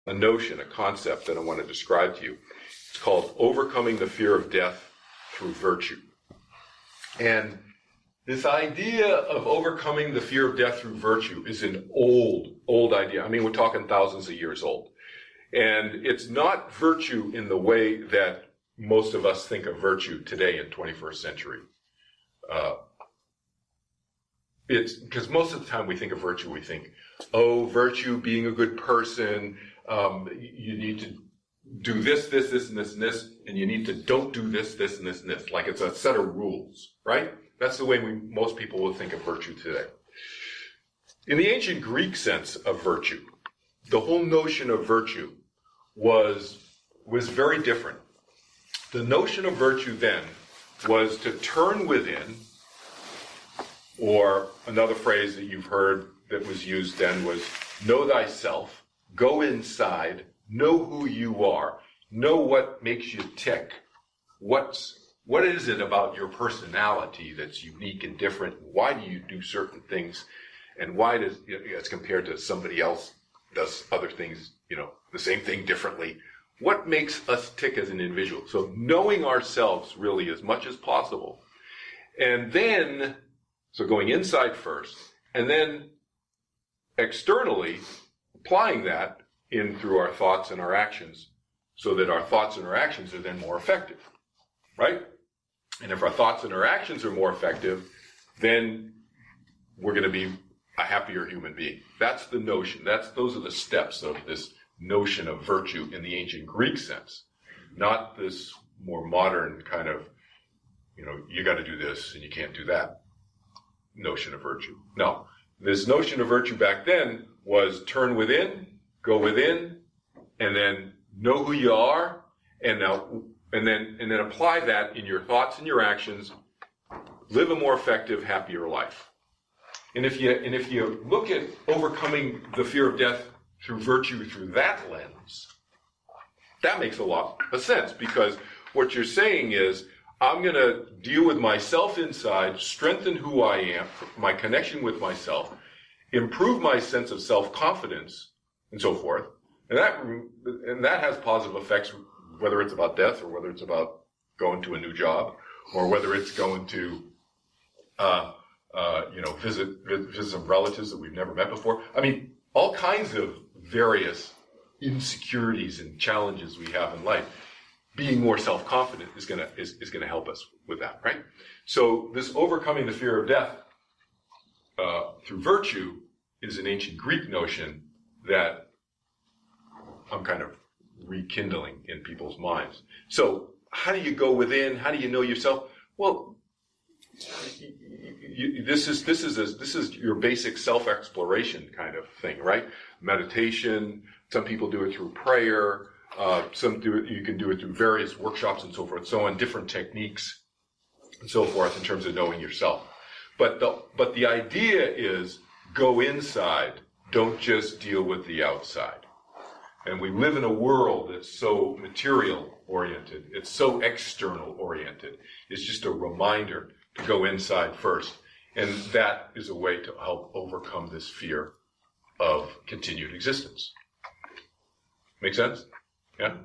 a notion, a concept that I want to describe to you. It's called overcoming the fear of death through virtue. And this idea of overcoming the fear of death through virtue is an old idea. I mean, we're talking thousands of years old. And it's not virtue in the way that most of us think of virtue today in 21st century. It's because most of the time we think of virtue, we think, oh, virtue, being a good person, you need to do this, and this, and you need to don't do this, and this. Like it's a set of rules, right? That's the way most people will think of virtue today. In the ancient Greek sense of virtue, the whole notion of virtue was very different. The notion of virtue then was to turn within, or another phrase that you've heard that was used then was know thyself, go inside, know who you are, know what makes you tick. What is it about your personality that's unique and different? Why do you do certain things? And why does, as compared to somebody else does other things, the same thing differently? What makes us tick as an individual? So knowing ourselves really as much as possible. And then, so going inside first, and then externally applying that in through our thoughts and our actions so that our thoughts and our actions are then more effective, right? And if our thoughts and our actions are more effective, then we're going to be a happier human being. That's the notion. Those are the steps of this notion of virtue in the ancient Greek sense, not this more modern kind of, you got to do this and you can't do that notion of virtue. No, this notion of virtue back then was turn within, go within, and then know who you are, and then apply that in your thoughts and your actions. Live a more effective, happier life. And if you look at overcoming the fear of death through virtue through that lens, that makes a lot of sense, because what you're saying is, I'm going to deal with myself inside, strengthen who I am, my connection with myself, improve my sense of self-confidence, and so forth. And that has positive effects, whether it's about death or whether it's about going to a new job, or whether it's going to visit some relatives that we've never met before. I mean, all kinds of various insecurities and challenges we have in life. Being more self-confident is gonna help us with that, right? So this overcoming the fear of death through virtue is an ancient Greek notion that I'm kind of rekindling in people's minds. So how do you go within? How do you know yourself? Well, this is your basic self-exploration kind of thing, right? Meditation. Some people do it through prayer. You can do it through various workshops and so forth, so on, different techniques and so forth in terms of knowing yourself. But the idea is go inside, don't just deal with the outside. And we live in a world that's so material oriented, it's so external oriented. It's just a reminder to go inside first. And that is a way to help overcome this fear of continued existence. Make sense? Yeah?